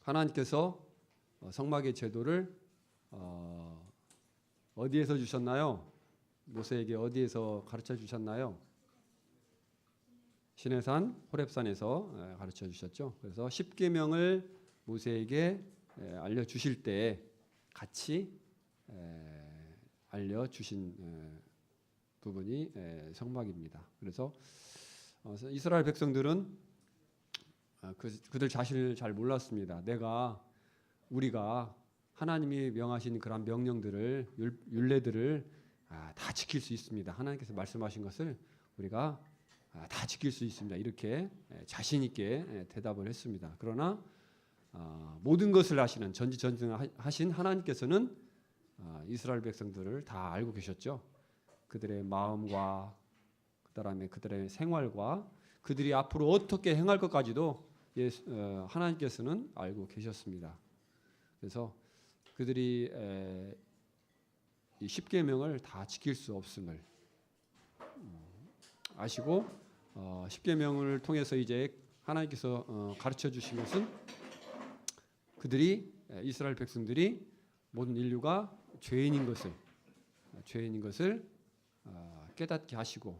하나님께서 성막의 제도를 어디에서 주셨나요? 모세에게 어디에서 가르쳐 주셨나요? 시내산 호렙산에서 가르쳐 주셨죠. 그래서 십계명을 모세에게 알려주실 때 같이 알려주신 부분이 성막입니다. 그래서 이스라엘 백성들은 그들 자신을 잘 몰랐습니다. 우리가 하나님이 명하신 그런 명령들을 율례들을 다 지킬 수 있습니다. 하나님께서 말씀하신 것을 우리가 다 지킬 수 있습니다. 이렇게 자신 있게 대답을 했습니다. 그러나 모든 것을 아시는 전지전능하신 하나님께서는 이스라엘 백성들을 다 알고 계셨죠. 그들의 마음과 그다음에 그들의 생활과 그들이 앞으로 어떻게 행할 것까지도 하나님께서는 알고 계셨습니다. 그래서 그들이 이 십계명을 다 지킬 수 없음을 아시고 십계명을 통해서 이제 하나님께서 가르쳐 주신 것은 이스라엘 백성들이 모든 인류가 죄인인 것을 깨닫게 하시고,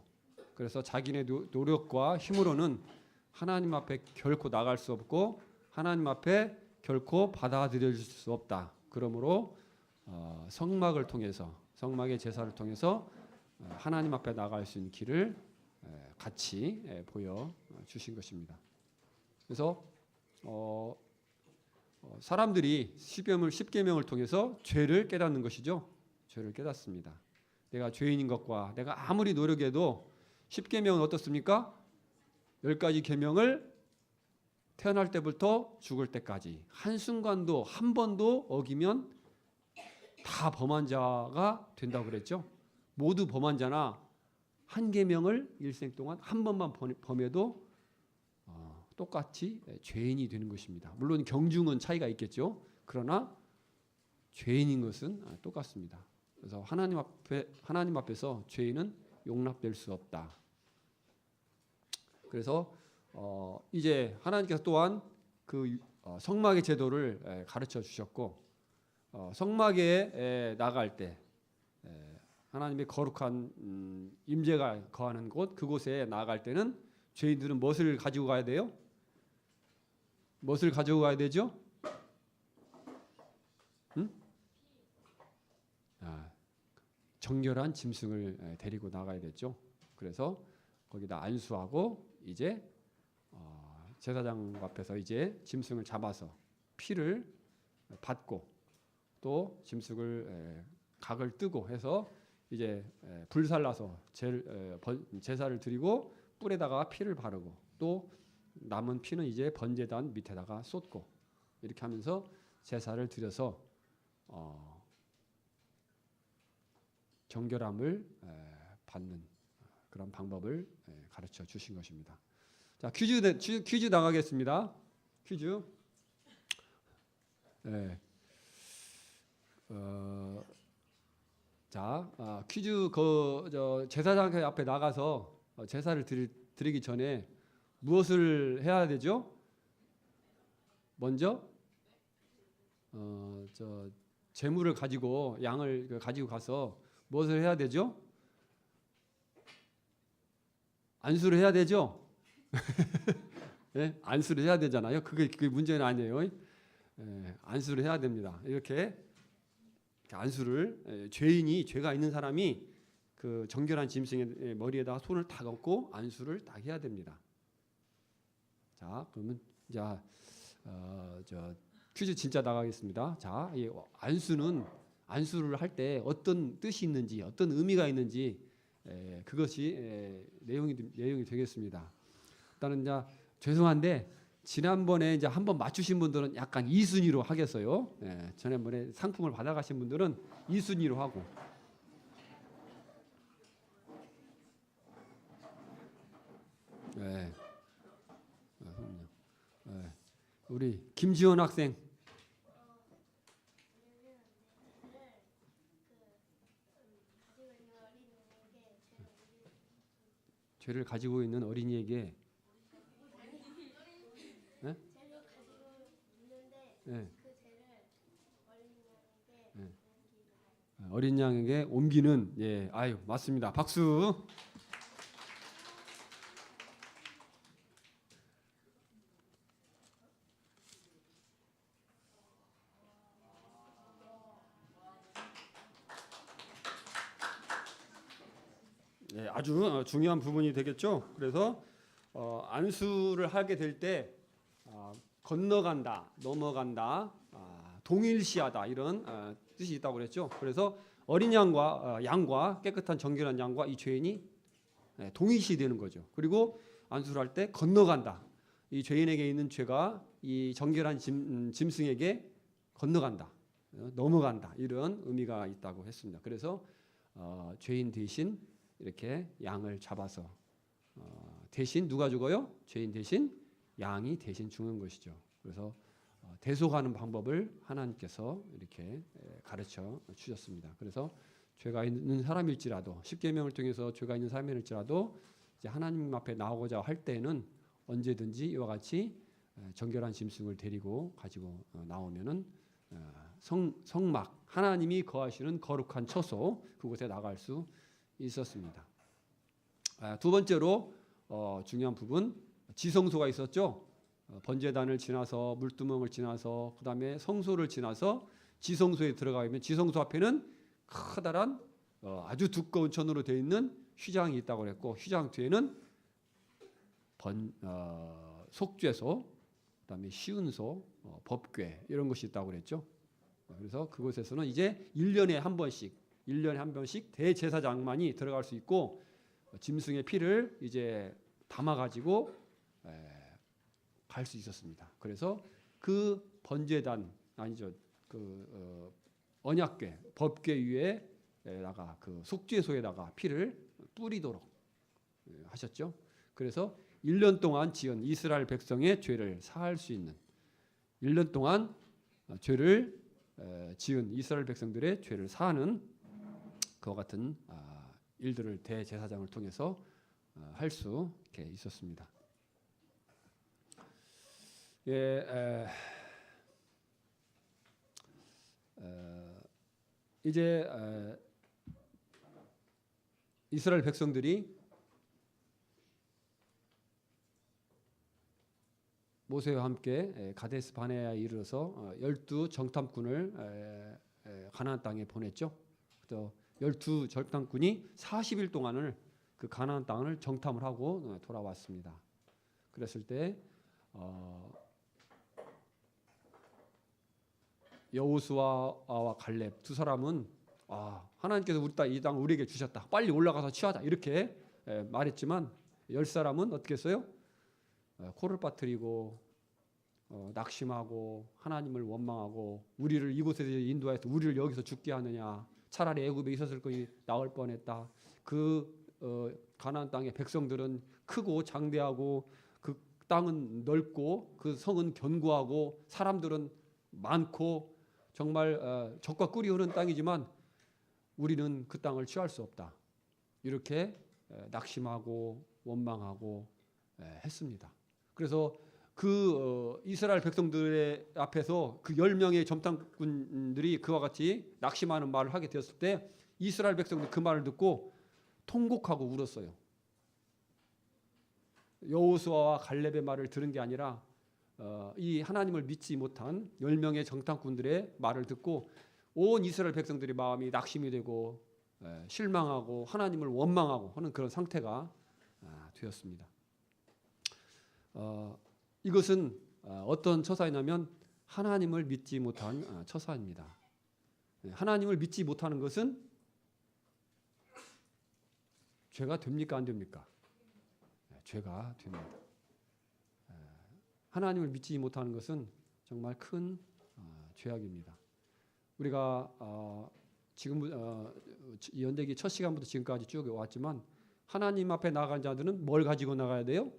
그래서 자기네 노력과 힘으로는 하나님 앞에 결코 나갈 수 없고 하나님 앞에 결코 받아들여질 수 없다. 그러므로 성막을 통해서, 성막의 제사를 통해서 하나님 앞에 나갈 수 있는 길을 같이 보여주신 것입니다. 그래서 사람들이 십계명을 통해서 죄를 깨닫는 것이죠. 죄를 깨닫습니다. 내가 죄인인 것과 내가 아무리 노력해도 십계명은 어떻습니까? 10가지 계명을 태어날 때부터 죽을 때까지 한순간도 한 번도 어기면 다 범한 자가 된다고 그랬죠. 모두 범한 자나 한 계명을 일생 동안 한 번만 범해도 똑같이 죄인이 되는 것입니다. 물론 경중은 차이가 있겠죠. 그러나 죄인인 것은 똑같습니다. 그래서 하나님 앞에서 죄인은 용납될 수 없다. 그래서 이제 하나님께서 또한 그 성막의 제도를 가르쳐 주셨고, 성막에 나갈 때 하나님의 거룩한 임재가 거하는 곳, 그곳에 나갈 때는 죄인들은 무엇을 가지고 가야 돼요? 무엇을 가지고 가야 되죠? 정결한 짐승을 데리고 나가야 되죠. 그래서 거기다 안수하고 이제 제사장 앞에서 이제 짐승을 잡아서 피를 받고 또 짐승을 각을 뜨고 해서 이제 불살라서 제사를 드리고 뿔에다가 피를 바르고 또 남은 피는 이제 번제단 밑에다가 쏟고 이렇게 하면서 제사를 드려서 정결함을 받는 그런 방법을 가르쳐 주신 것입니다. 자, 퀴즈 나가겠습니다. 퀴즈. 퀴즈 제사장 앞에 나가서 제사를 드리기 전에 무엇을 해야 되죠? 먼저 제물을 가지고 양을 가지고 가서 무엇을 해야 되죠? 안수를 해야 되죠? 네? 안수를 해야 되잖아요. 그게 문제는 아니에요. 안수를 해야 됩니다. 이렇게 안수를 죄가 있는 사람이 그 정결한 짐승의 머리에다가 손을 딱 얹고 안수를 딱 해야 됩니다. 자, 그러면 퀴즈 진짜 나가겠습니다. 자, 이 안수를 할 때 어떤 뜻이 있는지, 어떤 의미가 있는지 그것이 내용이 되겠습니다. 일단은 죄송한데 지난번에 이제 한번 맞추신 분들은 약간 2순위로 하겠어요. 지난번에 상품을 받아가신 분들은 2순위로 하고. 우리 김지원 학생. 죄를 가지고 있는 어린이에게 예. 예. 어린 양에게 옮기는 예, 아유 맞습니다. 박수. 예, 아주 중요한 부분이 되겠죠. 그래서 안수를 하게 될 때 건너간다, 넘어간다, 동일시하다 이런 뜻이 있다고 그랬죠. 그래서 어린 양과 깨끗한 정결한 양과 이 죄인이 동일시되는 거죠. 그리고 안수를 할 때 건너간다. 이 죄인에게 있는 죄가 이 정결한 짐승에게 건너간다, 넘어간다 이런 의미가 있다고 했습니다. 그래서 죄인 대신 이렇게 양을 잡아서 대신 누가 죽어요? 죄인 대신 양이 대신 죽는 것이죠. 그래서 대속하는 방법을 하나님께서 이렇게 가르쳐 주셨습니다. 그래서 죄가 있는 사람일지라도 십계명을 통해서 죄가 있는 사람일지라도 이제 하나님 앞에 나오고자 할 때는 언제든지 이와 같이 정결한 짐승을 데리고 가지고 나오면은 성막 하나님이 거하시는 거룩한 처소 그곳에 나갈 수 있었습니다. 두 번째로 중요한 부분 지성소가 있었죠. 번제단을 지나서 물두멍을 지나서 그 다음에 성소를 지나서 지성소에 들어가면 지성소 앞에는 커다란 아주 두꺼운 천으로 되어 있는 휘장이 있다고 그랬고 휘장 뒤에는 속죄소, 그 다음에 시은소, 법궤 이런 것이 있다고 그랬죠. 그래서 그곳에서는 이제 1년에 한 번씩 대제사장만이 들어갈 수 있고 짐승의 피를 이제 담아 가지고 갈 수 있었습니다. 그래서 그 번제단 아니죠 그 언약궤 법궤 위에다가 그 속죄소에다가 피를 뿌리도록 하셨죠. 그래서 1년 동안 지은 이스라엘 백성의 죄를 사할 수 있는 1년 동안 죄를 지은 이스라엘 백성들의 죄를 사하는 그와 같은 일들을 대제사장을 통해서 할 수 있었습니다. 이제 이스라엘 백성들이 모세와 함께 가데스 바네아에 이르러서 12 정탐꾼을 가나안 땅에 보냈죠. 그래서 12 정탐꾼이 40일 동안을 그 가나안 땅을 정탐을 하고 돌아왔습니다. 그랬을 때 여호수아와 갈렙 두 사람은 하나님께서 이 땅 우리에게 주셨다. 빨리 올라가서 취하자. 이렇게 말했지만 10사람은 어떻게 했어요? 코를 빠뜨리고 낙심하고 하나님을 원망하고 우리를 이곳에서 인도해서 우리를 여기서 죽게 하느냐. 차라리 애굽에 있었을 것이 나을 뻔했다. 가나안 땅의 백성들은 크고 장대하고 그 땅은 넓고 그 성은 견고하고 사람들은 많고 정말 젖과 꿀이 흐르는 땅이지만 우리는 그 땅을 취할 수 없다. 이렇게 낙심하고 원망하고 했습니다. 그래서 그 이스라엘 백성들의 앞에서 그 10명의 정탐꾼들이 그와 같이 낙심하는 말을 하게 되었을 때 이스라엘 백성들이 그 말을 듣고 통곡하고 울었어요. 여호수아와 갈렙의 말을 들은 게 아니라 이 하나님을 믿지 못한 10명의 정탐꾼들의 말을 듣고 온 이스라엘 백성들의 마음이 낙심이 되고 실망하고 하나님을 원망하고 하는 그런 상태가 되었습니다. 이것은 어떤 처사이냐면 하나님을 믿지 못한 처사입니다. 하나님을 믿지 못하는 것은 죄가 됩니까 안 됩니까? 죄가 됩니다. 하나님을 믿지 못하는 것은 정말 큰 죄악입니다. 우리가 지금 연대기 첫 시간부터 지금까지 쭉 왔지만 하나님 앞에 나아간 자들은 뭘 가지고 나가야 돼요?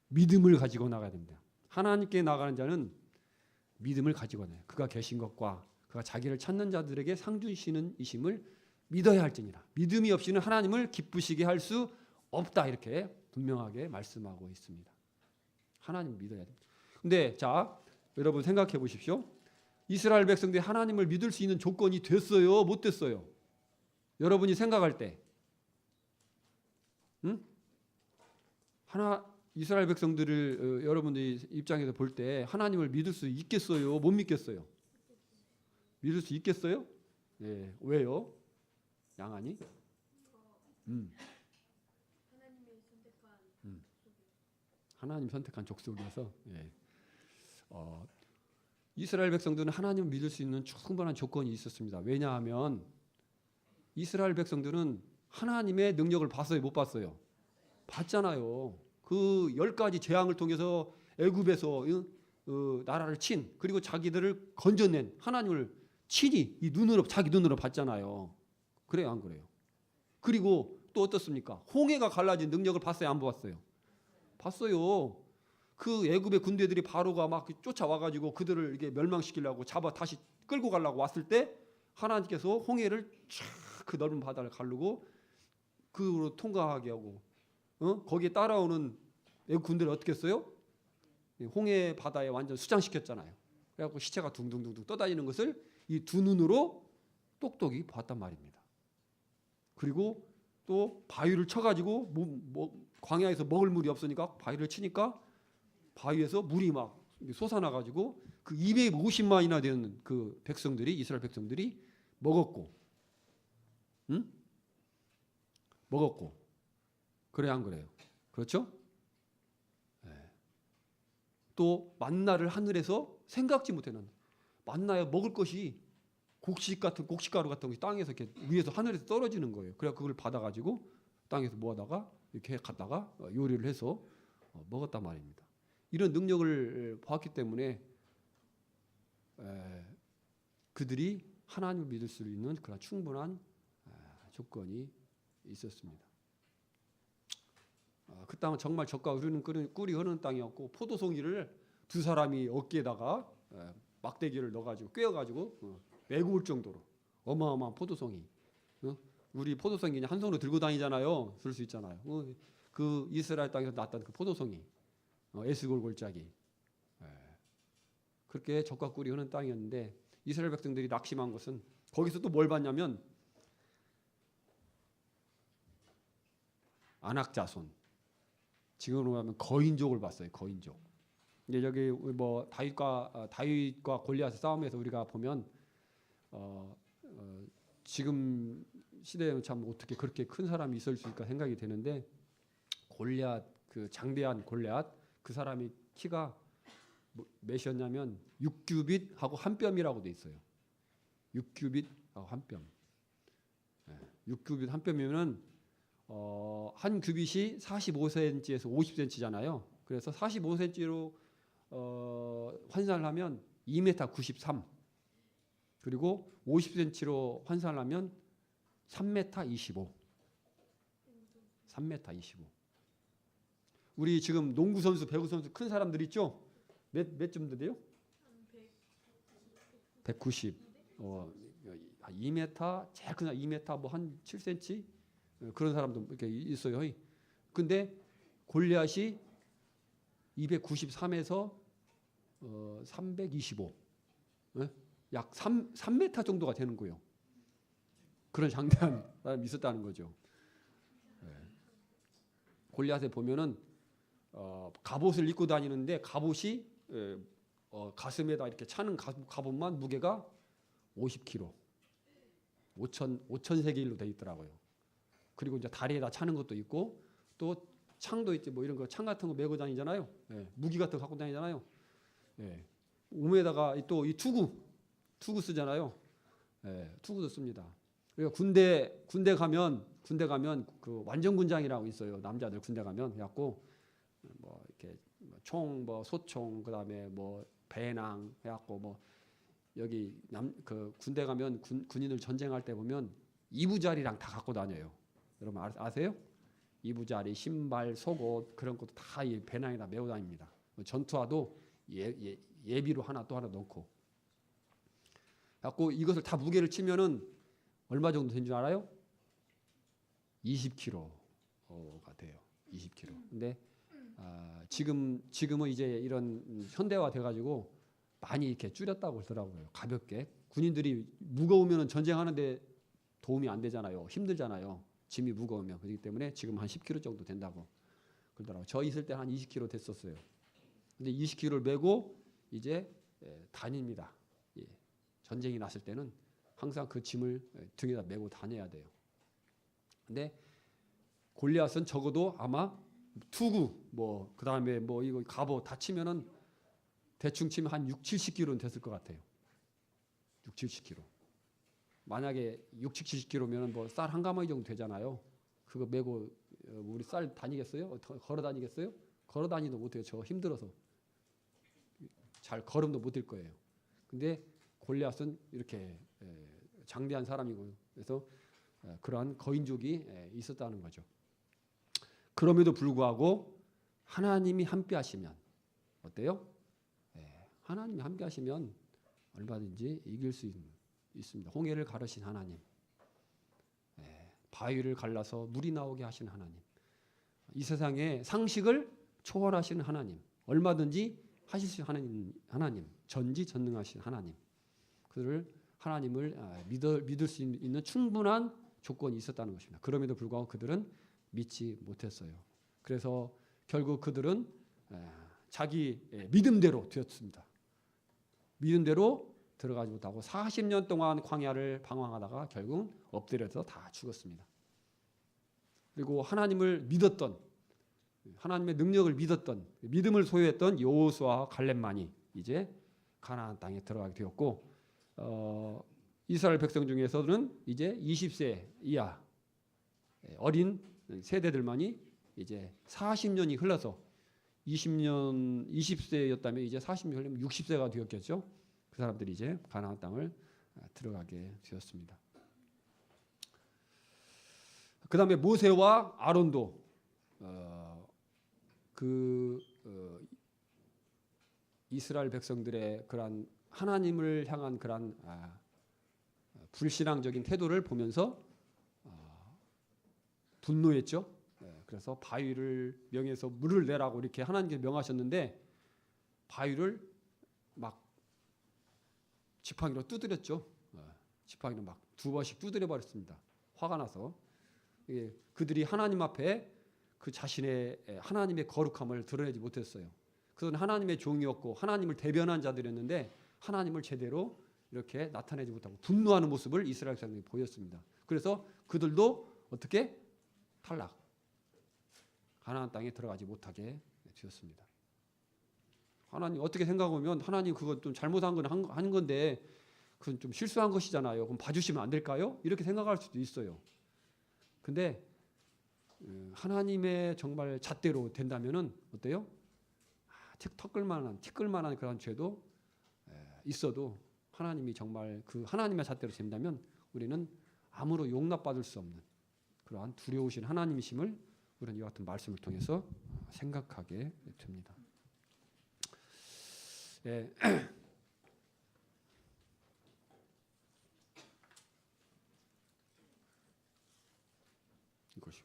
믿음을 가지고 나가야 됩니다. 하나님께 나가는 자는 믿음을 가지고 나요. 그가 계신 것과 그가 자기를 찾는 자들에게 상 주시는 이심을 믿어야 할지니라. 믿음이 없이는 하나님을 기쁘시게 할 수 없다. 이렇게 분명하게 말씀하고 있습니다. 하나님 믿어야 됩니다. 근데 자, 여러분 생각해 보십시오. 이스라엘 백성들이 하나님을 믿을 수 있는 조건이 됐어요? 못 됐어요? 여러분이 생각할 때, 응? 이스라엘 백성들을 여러분들이 입장에서 볼 때 하나님을 믿을 수 있겠어요? 못 믿겠어요? 믿을 수 있겠어요? 네. 왜요? 양아니? 하나님 선택한 족속이라서. 예. 이스라엘 백성들은 하나님을 믿을 수 있는 충분한 조건이 있었습니다. 왜냐하면 이스라엘 백성들은 하나님의 능력을 봤어요? 못 봤어요? 봤잖아요. 그 10가지 재앙을 통해서 애굽에서 나라를 친, 그리고 자기들을 건져낸 하나님을 친히 이 눈으로, 자기 눈으로 봤잖아요. 그래요, 안 그래요? 그리고 또 어떻습니까? 홍해가 갈라진 능력을 봤어요, 안 봤어요? 봤어요. 그 애굽의 군대들이 바로가 막 쫓아와가지고 그들을 이게 멸망시키려고 잡아 다시 끌고 가려고 왔을 때 하나님께서 홍해를 쫙 그 넓은 바다를 가르고 그로 통과하게 하고, 거기에 따라오는 애굽 군대를 어떻게 했어요? 홍해 바다에 완전 수장시켰잖아요. 그래갖고 시체가 둥둥둥둥 떠다니는 것을 이 두 눈으로 똑똑히 봤단 말입니다. 그리고 또 바위를 쳐가지고 광야에서 먹을 물이 없으니까 바위를 치니까 바위에서 물이 막 솟아나가지고 그 250만이나 되는 그 백성들이, 이스라엘 백성들이 먹었고, 먹었고. 그래 안 그래요? 그렇죠? 네. 또 만나를 하늘에서 생각지 못하는, 만나야 먹을 것이 곡식가루 같은 것이 땅에서 이렇게 위에서 하늘에서 떨어지는 거예요. 그래 그걸 받아가지고 땅에서 모아다가 이렇게 갖다가 요리를 해서 먹었단 말입니다. 이런 능력을 보았기 때문에 그들이 하나님을 믿을 수 있는 그런 충분한 조건이 있었습니다. 그 땅은 정말 젖과 꿀이 흐르는 땅이었고, 포도송이를 두 사람이 어깨에다가 막대기를 넣어가지고 꿰어가지고 메고 올 정도로 어마어마한 포도송이. 우리 포도송이 그냥 한 손으로 들고 다니잖아요. 들 수 있잖아요. 그 이스라엘 땅에서 났던 그 포도송이, 에스골 골짜기. 그렇게 젖과 꿀이 흐르는 땅이었는데 이스라엘 백성들이 낙심한 것은 거기서 또 뭘 봤냐면 안악자손, 지금으로 하면 거인족을 봤어요. 거인족. 이제 여기 뭐 다윗과 골리앗의 싸움에서 우리가 보면 지금 시대에는 참 어떻게 그렇게 큰 사람이 있을 수 있을까 생각이 되는데, 골리앗, 그 장대한 골리앗, 그 사람이 키가 몇이었냐면 6규빗하고 한 뼘이라고 돼 있어요. 6규빗하고 한 뼘. 6규빗 한 뼘이면은 한 규빗이 45cm에서 50cm잖아요. 그래서 45cm로 환산을 하면 2m 93. 그리고 50cm로 환산을 하면 3m 25. 3m 25. 우리 지금 농구 선수, 배구 선수 큰 사람들 있죠? 몇쯤 돼요? 190. 2m, 제일 큰 2m 뭐 한 7cm 그런 사람도 이렇게 있어요. 근데 골리앗이 293에서 325, 약 3m 정도가 되는 거예요. 그런 장대한 사람이 있었다는 거죠. 골리앗에 보면은 갑옷을 입고 다니는데 갑옷이 가슴에다 이렇게 차는 갑옷만 무게가 50kg, 5,000세겔로 돼 있더라고요. 그리고 이제 다리에다 차는 것도 있고 또 창도 있지, 뭐 이런 거 창 같은 거 메고 다니잖아요. 무기 같은 거 갖고 다니잖아요. 몸에다가 또 이 투구 쓰잖아요. 투구도 씁니다. 그러니까 군대 가면 그 완전군장이라고 있어요. 남자들 군대 가면 해갖고 뭐 이렇게 총, 뭐 소총, 그다음에 뭐 배낭 해갖고 뭐 여기 그 군대 가면 군인들 전쟁할 때 보면 이부자리랑 다 갖고 다녀요. 여러분 아세요? 이부자리, 신발, 속옷 그런 것도 다 이 배낭에다 메고 다닙니다. 전투화도 예비로 하나 또 하나 넣고. 갖고 이것을 다 무게를 치면은 얼마 정도 된 줄 알아요? 20kg가 돼요. 20kg. 근데 지금은 이제 이런 현대화 돼가지고 많이 이렇게 줄였다고 그러더라고요. 가볍게. 군인들이 무거우면 전쟁하는데 도움이 안 되잖아요. 힘들잖아요. 짐이 무거우면. 그렇기 때문에 지금 한 10kg 정도 된다고 그러더라고요. 저 있을 때 한 20kg 됐었어요. 근데 20kg를 메고 이제 다닙니다. 예. 전쟁이 났을 때는 항상 그 짐을 등에다 메고 다녀야 돼요. 근데 골리앗은 적어도 아마 투구 뭐 그다음에 뭐 이거 갑옷 다 치면은 대충 치면 한 6, 70kg는 됐을 것 같아요. 6, 70kg. 만약에 6, 70kg면은 뭐 쌀 한 가마니 정도 되잖아요. 그거 메고 우리 쌀 다니겠어요? 걸어 다니겠어요? 걸어 다니도 못해요. 저 힘들어서 잘 걸음도 못 뛸 거예요. 근데 골리앗은 이렇게 장대한 사람이고 그래서 그러한 거인족이 있었다는 거죠. 그럼에도 불구하고 하나님이 함께 하시면 어때요? 하나님이 함께 하시면 얼마든지 이길 수 있습니다. 홍해를 가르신 하나님, 바위를 갈라서 물이 나오게 하신 하나님, 이 세상의 상식을 초월하시는 하나님, 얼마든지 하실 수 있는 하나님, 전지전능하신 하나님, 그를 하나님을 믿을 수 있는 충분한 조건이 있었다는 것입니다. 그럼에도 불구하고 그들은 믿지 못했어요. 그래서 결국 그들은 자기 믿음대로 되었습니다. 믿음대로 들어가지 못하고 40년 동안 광야를 방황하다가 결국 엎드려서 다 죽었습니다. 그리고 하나님을 믿었던, 하나님의 능력을 믿었던, 믿음을 소유했던 여호수아와 갈렙만이 이제 가나안 땅에 들어가게 되었고, 이스라엘 백성 중에서는 이제 20세 이하 어린 세대들만이 이제 40년이 흘러서 20세였다면 이제 40년 흘리면 60세가 되었겠죠. 그 사람들이 이제 가나안 땅을 들어가게 되었습니다. 그 다음에 모세와 아론도 이스라엘 백성들의 그러한 하나님을 향한 그러한 불신앙적인 태도를 보면서 분노했죠. 그래서 바위를 명해서 물을 내라고 이렇게 하나님께서 명하셨는데 바위를 막 지팡이로 두드렸죠. 지팡이로 막 2번씩 두드려 버렸습니다. 화가 나서. 그들이 하나님 앞에 그 자신의 하나님의 거룩함을 드러내지 못했어요. 그건 하나님의 종이었고 하나님을 대변한 자들이었는데 하나님을 제대로 이렇게 나타내지 못하고 분노하는 모습을 이스라엘 백성들이 보였습니다. 그래서 그들도 어떻게 탈락, 가나안 땅에 들어가지 못하게 되었습니다. 하나님 어떻게 생각하면 하나님 그거 좀 잘못한 건 한 건데 그건 좀 실수한 것이잖아요. 그럼 봐주시면 안 될까요? 이렇게 생각할 수도 있어요. 근데 하나님의 정말 잣대로 된다면은 어때요? 티끌만한 그런 죄도 있어도 하나님이 정말 그 하나님의 잣대로 된다면 우리는 아무로 용납받을 수 없는 그러한 두려우신 하나님이심을 우리는 이와 같은 말씀을 통해서 생각하게 됩니다. 이것이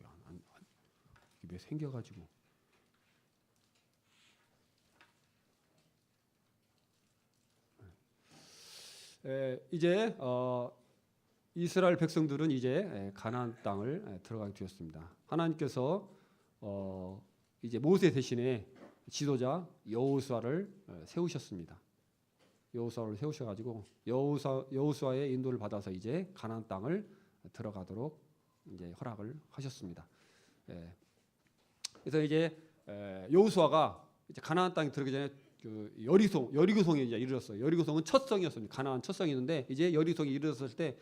왜 생겨가지고 이제 이스라엘 백성들은 이제 가나안 땅을 들어가게 되었습니다. 하나님께서 이제 모세 대신에 지도자 여호수아를 세우셨습니다. 여호수아를 세우셔가지고 여호수아의 인도를 받아서 이제 가나안 땅을 들어가도록 이제 허락을 하셨습니다. 그래서 이제 여호수아가 이제 가나안 땅에 들어가기 전에 그 여리고성에 이제 이르렀어요. 여리고성은 첫 성이었습니다. 가나안 첫 성이었는데 이제 여리고성에 이르렀을 때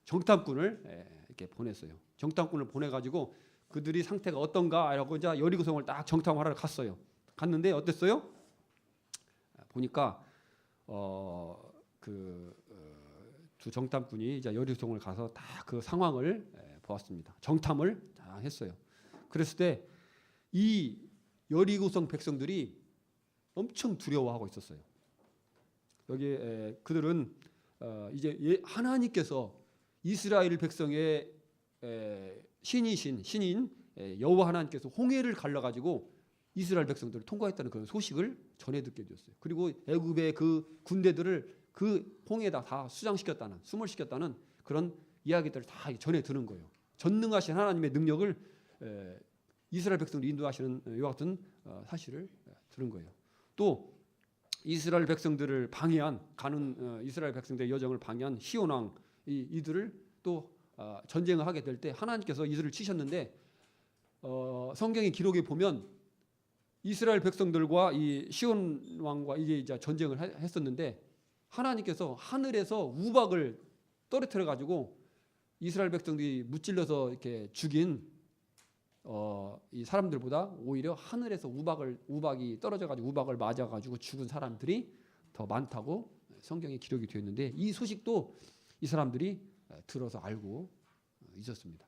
정탐꾼을 이렇게 보냈어요. 정탐꾼을 보내가지고 그들이 상태가 어떤가라고 이제 여리고성을 딱 정탐하러 갔어요. 갔는데 어땠어요? 보니까 두 정탐꾼이 이제 여리고성을 가서 다 그 상황을 보았습니다. 정탐을 다 했어요. 그랬을 때 이 여리고성 백성들이 엄청 두려워하고 있었어요. 여기 그들은 이제 하나님께서 이스라엘 백성의 신인 여호와 하나님께서 홍해를 갈라가지고 이스라엘 백성들을 통과했다는 그런 소식을 전해 듣게 되었어요. 그리고 애굽의 그 군대들을 그 홍해에다 다 수장시켰다는, 수몰시켰다는 그런 이야기들을 다 전해 들은 거예요. 전능하신 하나님의 능력을 이스라엘 백성을 인도하시는 이와 같은 사실을 들은 거예요. 또 이스라엘 백성들을 방해한 이스라엘 백성들의 여정을 방해한 시온 왕 이들을 또 전쟁을 하게 될 때 하나님께서 이들을 치셨는데 성경의 기록에 보면 이스라엘 백성들과 이 시온 왕과 이게 이제 전쟁을 했었는데 하나님께서 하늘에서 우박을 떨어뜨려 가지고 이스라엘 백성들이 무찔러서 이렇게 죽인 이 사람들보다 오히려 하늘에서 우박이 떨어져 가지고 우박을 맞아 가지고 죽은 사람들이 더 많다고 성경에 기록이 되어 있는데 이 소식도 이 사람들이 들어서 알고 있었습니다.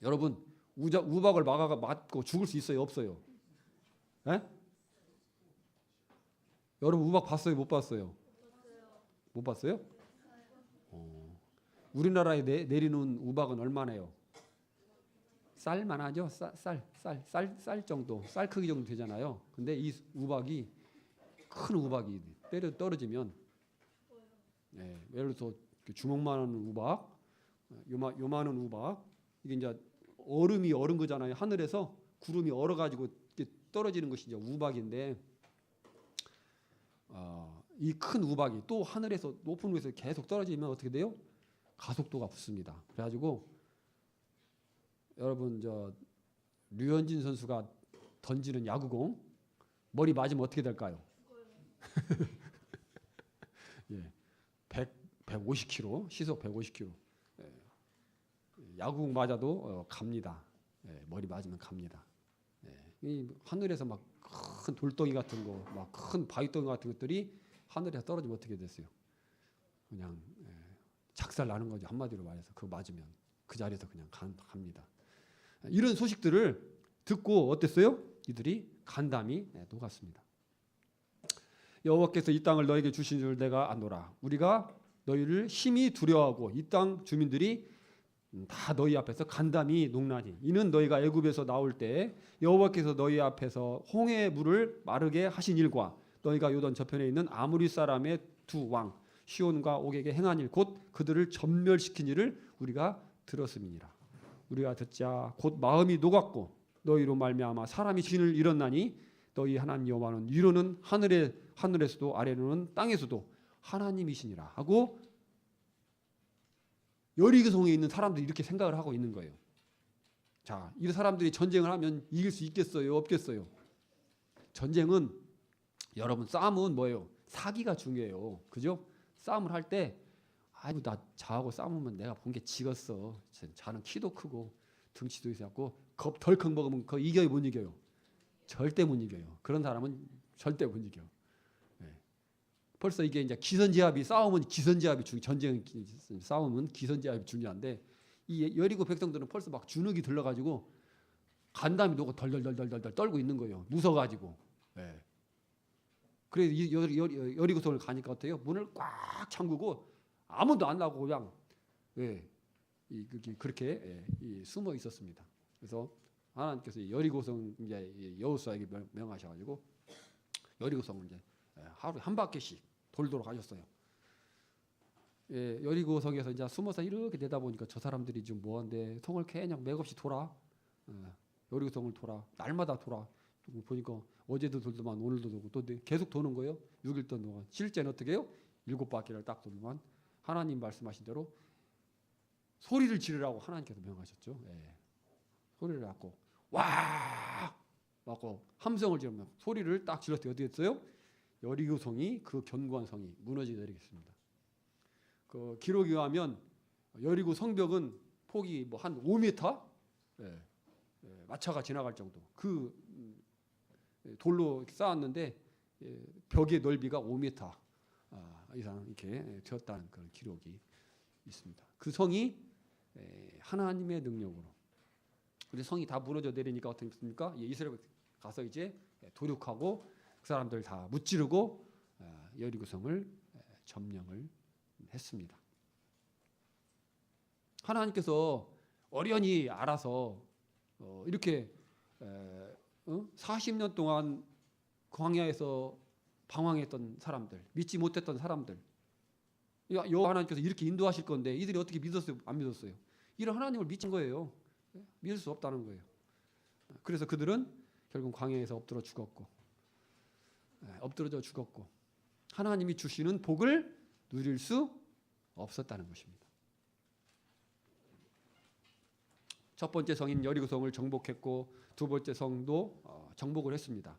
여러분 우박을 맞고 죽을 수 있어요, 없어요? 에? 여러분 우박 봤어요, 못 봤어요? 못 봤어요? 우리나라에 내리는 우박은 얼마나요? 쌀만 하죠. 쌀 정도, 쌀 크기 정도 되잖아요. 근데 이 우박이 큰 우박이 떨어지면 예를 들어서 주먹만한 우박, 요만한 우박 이게 이제 얼음이 얼은 거잖아요. 하늘에서 구름이 얼어가지고 이렇게 떨어지는 것이 이제 우박인데 이 큰 우박이 또 하늘에서 높은 곳에서 계속 떨어지면 어떻게 돼요? 가속도가 붙습니다. 그래가지고 여러분 류현진 선수가 던지는 야구공 머리 맞으면 어떻게 될까요? 예, 150km 시속 150km 야구공 맞아도 갑니다. 머리 맞으면 갑니다. 이 하늘에서 막 큰 돌덩이 같은 거, 막 큰 바위덩이 같은 것들이 하늘에서 떨어지면 어떻게 됐어요? 그냥 작살 나는 거죠. 한마디로 말해서 그거 맞으면 그 자리에서 그냥 갑니다. 이런 소식들을 듣고 어땠어요? 이들이 간담이 녹았습니다. 여호와께서 이 땅을 너에게 주신 줄 내가 아노라. 우리가 너희를 심히 두려워하고 이 땅 주민들이 다 너희 앞에서 간담이 녹나니 이는 너희가 애굽에서 나올 때 여호와께서 너희 앞에서 홍해의 물을 마르게 하신 일과 너희가 요단 저편에 있는 아모리 사람의 두 왕 시온과 옥에게 행한 일 곧 그들을 전멸시킨 일을 우리가 들었음이니라. 우리가 듣자 곧 마음이 녹았고 너희로 말미암아 사람이 진을 잃었나니 너희 하나님 여호와는 위로는 하늘에서도 아래로는 땅에서도 하나님이시니라 하고 여리고성에 있는 사람들이 이렇게 생각을 하고 있는 거예요. 자, 이 사람들이 전쟁을 하면 이길 수 있겠어요? 없겠어요? 전쟁은 여러분 싸움은 뭐예요? 사기가 중요해요. 그죠? 싸움을 할 때 아이고 나 저하고 싸우면 내가 본 게 지겠어. 자는 키도 크고 등치도 있어갖고 겁 덜컥 먹으면 그거 이겨요, 못 이겨요? 절대 못 이겨요. 그런 사람은 절대 못 이겨. 벌써 이게 이제 기선제압이 싸움은 기선제압이 전쟁 싸움은 기선제압이 중요한데 이 여리고 백성들은 벌써 막 주눅이 들러가지고 간담이 녹고 덜덜덜덜덜 떨고 있는 거예요. 무서워가지고. 그래서 여리고성을 가니까 어때요? 문을 꽉 잠그고 아무도 안 나고 그냥 그렇게 숨어 있었습니다. 그래서 하나님께서 여리고성 이제 여호수아에게 명하셔가지고 여리고성을 이제 하루에 한 바퀴씩 돌도록 하셨어요. 여리고성에서 이제 숨어서 이렇게 내다 보니까 저 사람들이 지금 뭐한데 성을 그냥 맥없이 돌아. 여리고성을 돌아. 날마다 돌아. 보니까 어제도 돌더만 오늘도 돌고 또 계속 도는 거예요. 6일 동안. 실제는 어떻게 해요? 7바퀴를 딱 돌더만 하나님 말씀하신 대로 소리를 지르라고 하나님께서 명하셨죠. 소리를 갖고 와! 하고 함성을 지르면 소리를 딱 질렀더니 어떻게 됐어요? 여리고성이 그 견고한 성이 무너지게 되겠습니다. 그 기록에 의하면 여리고 성벽은 폭이 뭐 한 5m 마차가 지나갈 정도 그 돌로 쌓았는데 벽의 넓이가 5m 이상 이렇게 되었다는 그런 기록이 있습니다. 그 성이 하나님의 능력으로 우리 성이 다 무너져 내리니까 어떻게 됐습니까? 이스라엘 가서 이제 도륙하고 그 사람들 다 무찌르고 여리고성을 점령을 했습니다. 하나님께서 어련히 알아서 이렇게 40년 동안 광야에서 방황했던 사람들, 믿지 못했던 사람들, 여호와 하나님께서 이렇게 인도하실 건데 이들이 어떻게 믿었어요? 안 믿었어요? 이런 하나님을 믿은 거예요. 믿을 수 없다는 거예요. 그래서 그들은 결국 광야에서 엎드러져 죽었고 하나님이 주시는 복을 누릴 수 없었다는 것입니다. 첫 번째 성인 여리고성을 정복했고 두 번째 성도 정복을 했습니다.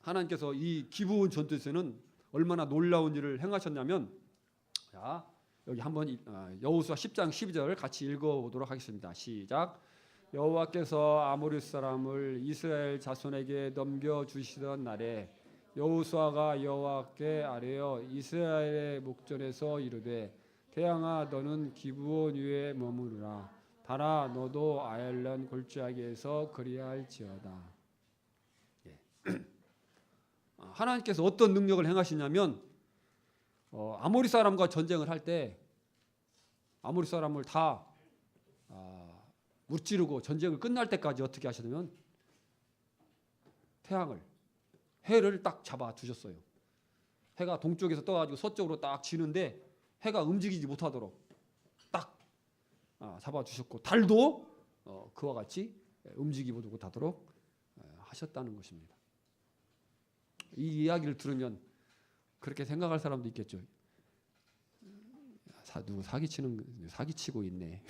하나님께서 이 기브온 전투에서는 얼마나 놀라운 일을 행하셨냐면, 자, 여기 한번 여호수아 10장 12절 같이 읽어보도록 하겠습니다. 시작. 여호와께서 아모리 사람을 이스라엘 자손에게 넘겨주시던 날에 여호수아가 여호와께 아뢰어 이스라엘의 목전에서 이르되 태양아 너는 기브온 위에 머무르라. 달아 너도 아얄란 골짜기에서 그리할지어다. 예. 하나님께서 어떤 능력을 행하시냐면 아모리 사람과 전쟁을 할 때 아모리 사람을 다 무찌르고 전쟁을 끝날 때까지 어떻게 하시냐면 해를 딱 잡아 두셨어요. 해가 동쪽에서 떠가지고 서쪽으로 딱 지는데 해가 움직이지 못하도록 딱 잡아 주셨고 달도 그와 같이 움직이지 못하도록 하셨다는 것입니다. 이 이야기를 들으면 그렇게 생각할 사람도 있겠죠. 누구 사기치고 있네.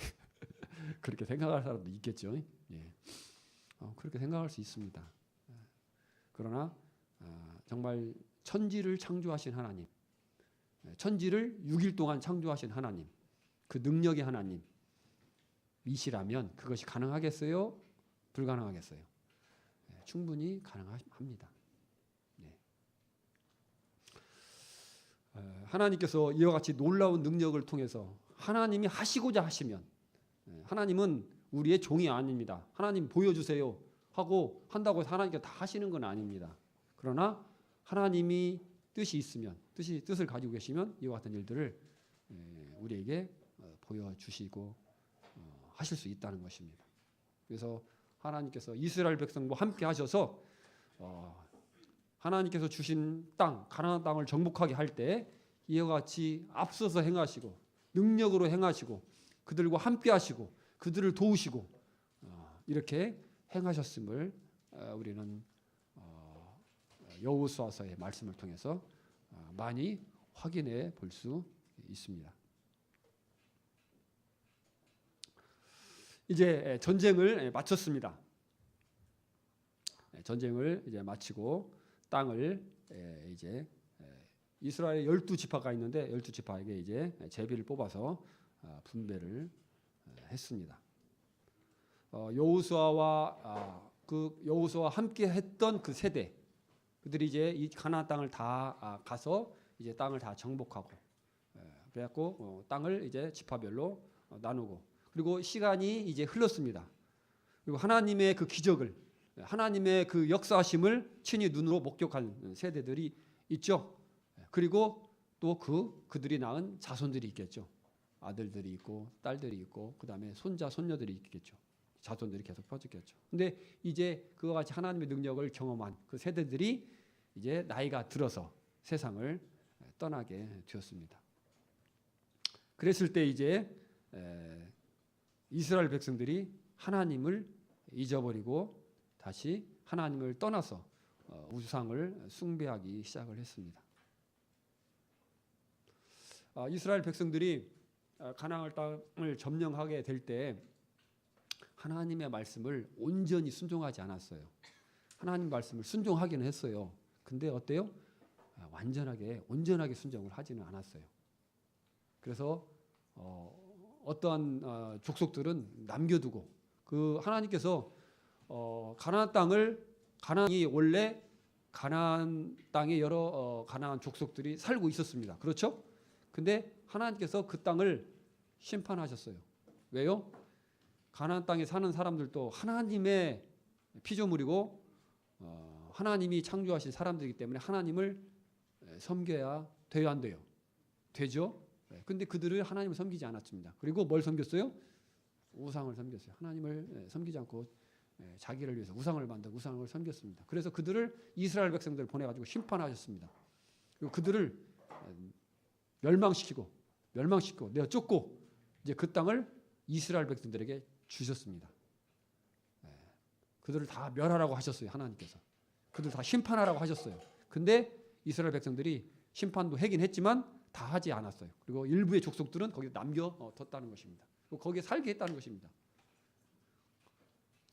그렇게 생각할 사람도 있겠죠. 예. 그렇게 생각할 수 있습니다. 그러나 정말 천지를 창조하신 하나님, 천지를 6일 동안 창조하신 하나님, 그 능력의 하나님이시라면 그것이 가능하겠어요? 불가능하겠어요? 충분히 가능합니다. 하나님께서 이와 같이 놀라운 능력을 통해서 하나님이 하시고자 하시면, 하나님은 우리의 종이 아닙니다. 하나님 보여주세요 하고 한다고 해서 하나님께서 다 하시는 건 아닙니다. 그러나 하나님이 뜻이 있으면, 뜻을 가지고 계시면 이와 같은 일들을 우리에게 보여주시고 하실 수 있다는 것입니다. 그래서 하나님께서 이스라엘 백성과 함께 하셔서 하나님께서 주신 땅, 가나안 땅을 정복하게 할 때 이와 같이 앞서서 행하시고 능력으로 행하시고 그들과 함께 하시고 그들을 도우시고 이렇게 행하셨음을 우리는 여호수아서의 말씀을 통해서 많이 확인해 볼 수 있습니다. 이제 전쟁을 마쳤습니다. 전쟁을 이제 마치고 땅을 이제 이스라엘 12지파가 있는데 12지파에게 이제 제비를 뽑아서 분배를 했습니다. 여호수아와 여호수아와 함께 했던 그 세대 그들이 이제 이 가나안 땅을 다 가서 이제 땅을 다 정복하고 그래갖고 땅을 이제 지파별로 나누고 그리고 시간이 이제 흘렀습니다. 그리고 하나님의 그 기적을 하나님의 그 역사하심을 친히 눈으로 목격한 세대들이 있죠. 그리고 또 그들이 낳은 자손들이 있겠죠. 아들들이 있고 딸들이 있고 그다음에 손자 손녀들이 있겠죠. 자손들이 계속 퍼졌겠죠. 근데 이제 그와 같이 하나님의 능력을 경험한 그 세대들이 이제 나이가 들어서 세상을 떠나게 되었습니다. 그랬을 때 이제 이스라엘 백성들이 하나님을 잊어버리고 다시 하나님을 떠나서 우상을 숭배하기 시작을 했습니다. 이스라엘 백성들이 가나안 땅을 점령하게 될 때 하나님의 말씀을 온전히 순종하지 않았어요. 하나님 말씀을 순종하기는 했어요. 근데 어때요? 온전하게 순종을 하지는 않았어요. 그래서 어떠한 족속들은 남겨두고 그 하나님께서 가나안 땅을 가나안이 원래 가나안 땅에 여러 가나안 족속들이 살고 있었습니다. 그렇죠? 근데 하나님께서 그 땅을 심판하셨어요. 왜요? 가나안 땅에 사는 사람들도 하나님의 피조물이고 하나님이 창조하신 사람들이기 때문에 하나님을 섬겨야 돼요, 안 돼요? 되죠? 근데 그들은 하나님을 섬기지 않았습니다. 그리고 뭘 섬겼어요? 우상을 섬겼어요. 하나님을 섬기지 않고 자기를 위해서 우상을 만들고 우상을 섬겼습니다. 그래서 그들을 이스라엘 백성들을 보내가지고 심판하셨습니다. 그리고 그들을 멸망시키고 내어 쫓고 이제 그 땅을 이스라엘 백성들에게 주셨습니다. 그들을 다 멸하라고 하셨어요. 하나님께서 그들 다 심판하라고 하셨어요. 근데 이스라엘 백성들이 심판도 하긴 했지만 다 하지 않았어요. 그리고 일부의 족속들은 거기에 남겨뒀다는 것입니다. 거기에 살게 했다는 것입니다.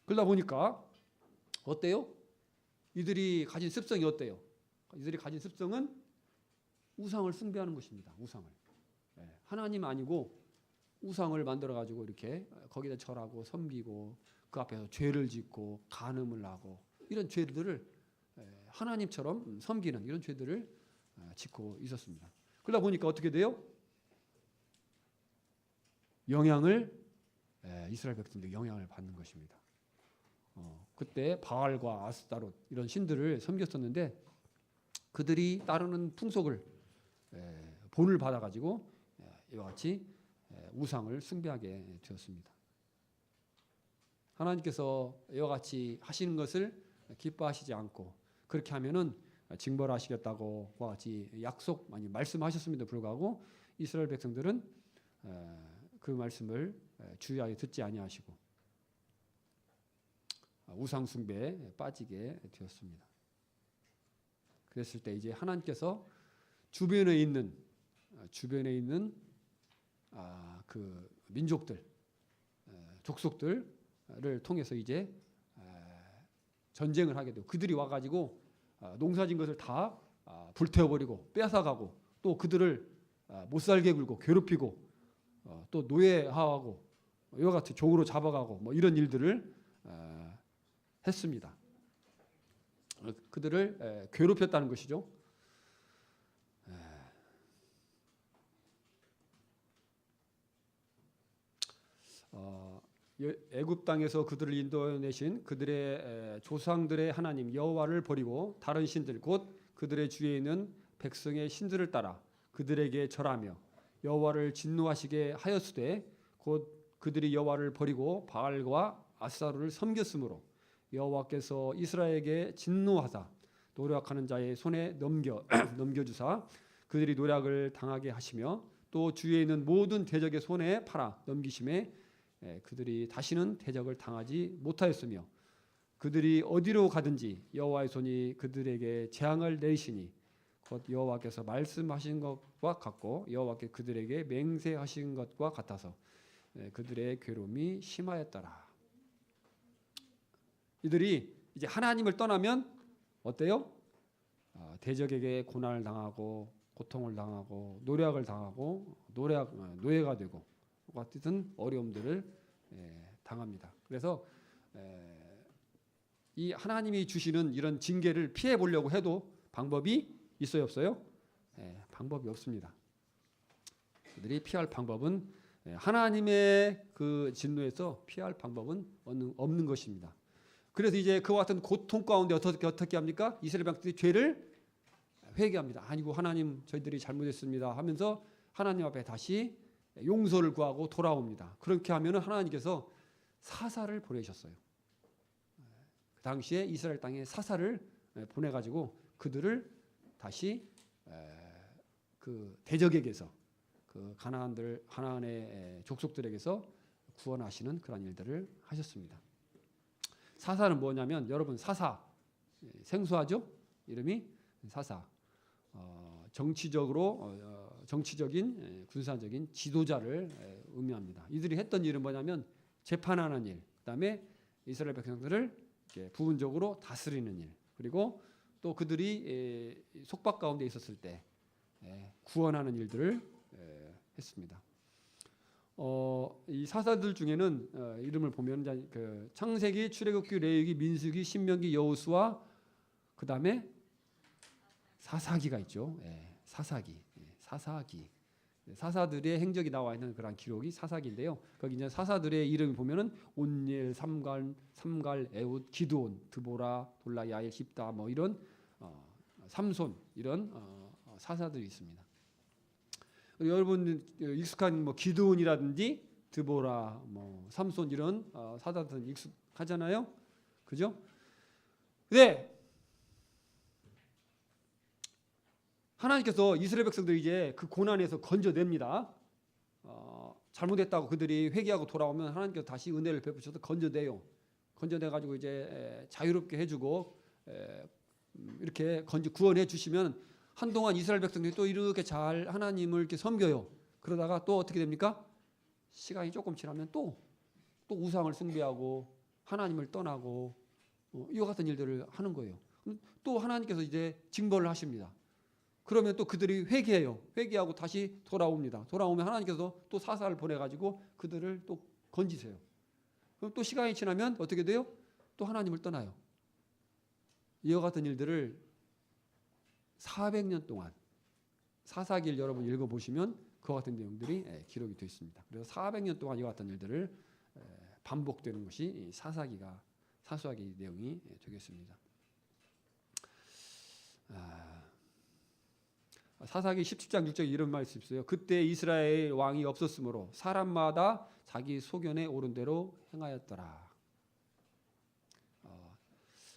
그러다 보니까 어때요? 이들이 가진 습성이 어때요? 이들이 가진 습성은 우상을 숭배하는 것입니다. 우상을. 하나님 아니고 우상을 만들어가지고 이렇게 거기다 절하고 섬기고 그 앞에서 죄를 짓고 간음을 하고 이런 죄들을 하나님처럼 섬기는 이런 죄들을 짓고 있었습니다. 그러다 보니까 어떻게 돼요? 이스라엘 백성들이 영향을 받는 것입니다. 그때 바알과 아스타롯 이런 신들을 섬겼었는데 그들이 따르는 풍속을 본을 받아가지고 이와 같이 우상을 숭배하게 되었습니다. 하나님께서 이와 같이 하시는 것을 기뻐하시지 않고 그렇게 하면은 징벌하시겠다고 그와 같이 약속 많이 말씀하셨음에도 불구하고 이스라엘 백성들은 그 말씀을 주의하여 듣지 아니하시고 우상 숭배에 빠지게 되었습니다. 그랬을 때 이제 하나님께서 주변에 있는 그 민족들, 족속들을 통해서 이제 전쟁을 하게 되고 그들이 와가지고 농사진 것을 다 불태워버리고 뺏어가고 또 그들을 못살게 굴고 괴롭히고 또 노예하고 이와 같이 종으로 잡아가고 뭐 이런 일들을 했습니다. 그들을 괴롭혔다는 것이죠. 애굽 땅에서 그들을 인도내신 그들의 조상들의 하나님 여호와를 버리고 다른 신들 곧 그들의 주위에 있는 백성의 신들을 따라 그들에게 절하며 여호와를 진노하시게 하였으되 곧 그들이 여호와를 버리고 바알과 아스타롯을 섬겼으므로 여호와께서 이스라엘에게 진노하사 노력하는 자의 손에 넘겨주사 그들이 노력을 당하게 하시며 또 주위에 있는 모든 대적의 손에 팔아 넘기심에 그들이 다시는 대적을 당하지 못하였으며 그들이 어디로 가든지 여호와의 손이 그들에게 재앙을 내리시니 곧 여호와께서 말씀하신 것과 같고 여호와께 그들에게 맹세하신 것과 같아서 그들의 괴로움이 심하였더라. 이들이 이제 하나님을 떠나면 어때요? 대적에게 고난을 당하고 고통을 당하고 노력을 당하고 노예가 되고 같은 어려움들을 당합니다. 그래서 이 하나님이 주시는 이런 징계를 피해 보려고 해도 방법이 있어요, 없어요? 방법이 없습니다. 그들이 피할 방법은 하나님의 그 진노에서 피할 방법은 없는 것입니다. 그래서 이제 그와 같은 고통 가운데 어떻게 합니까? 이스라엘 백성들이 죄를 회개합니다. 아니고 하나님 저희들이 잘못했습니다 하면서 하나님 앞에 다시 용서를 구하고 돌아옵니다. 그렇게 하면 하나님께서 사사를 보내셨어요. 그 당시에 이스라엘 땅에 사사를 보내가지고 그들을 다시 그 대적에게서 그 가나안의 족속들에게서 구원하시는 그런 일들을 하셨습니다. 사사는 뭐냐면 여러분 사사 생소하죠? 이름이 사사. 정치적인 군사적인 지도자를 의미합니다. 이들이 했던 일은 뭐냐면 재판하는 일, 그다음에 이스라엘 백성들을 부분적으로 다스리는 일, 그리고 또 그들이 속박 가운데 있었을 때 구원하는 일들을 했습니다. 이 사사들 중에는 이름을 보면 그 창세기, 출애굽기, 레위기, 민수기, 신명기, 여호수아, 그다음에 사사기가 있죠. 사사기. 사사들의 행적이 나와 있는 그런 기록이 사사기인데요. 거기 이제 사사들의 이름을 보면은 온니엘, 삼갈, 에훗, 기드온, 드보라, 돌라, 야일, 십다 뭐 이런 삼손 이런 사사들이 있습니다. 여러분 익숙한 뭐 기드온이라든지 드보라, 뭐 삼손 이런 사사들은 익숙하잖아요. 그죠? 네. 하나님께서 이스라엘 백성들 이제 그 고난에서 건져냅니다. 잘못했다고 그들이 회개하고 돌아오면 하나님께서 다시 은혜를 베푸셔서 건져내요. 건져내가지고 이제 자유롭게 해주고 이렇게 구원해 주시면 한동안 이스라엘 백성들이 또 이렇게 잘 하나님을 이렇게 섬겨요. 그러다가 또 어떻게 됩니까? 시간이 조금 지나면 또 우상을 숭배하고 하나님을 떠나고 이와 같은 일들을 하는 거예요. 또 하나님께서 이제 징벌을 하십니다. 그러면 또 그들이 회개해요. 회개하고 다시 돌아옵니다. 돌아오면 하나님께서 또 사사를 보내가지고 그들을 또 건지세요. 그럼 또 시간이 지나면 어떻게 돼요? 또 하나님을 떠나요. 이와 같은 일들을 400년 동안 사사기를 여러분 읽어보시면 그와 같은 내용들이 기록이 되어 있습니다. 그래서 400년 동안 이와 같은 일들을 반복되는 것이 사수하기 내용이 되겠습니다. 사사기 17장 6절에 이런 말씀이 있어요. 그때 이스라엘 왕이 없었으므로 사람마다 자기 소견에 오른 대로 행하였더라.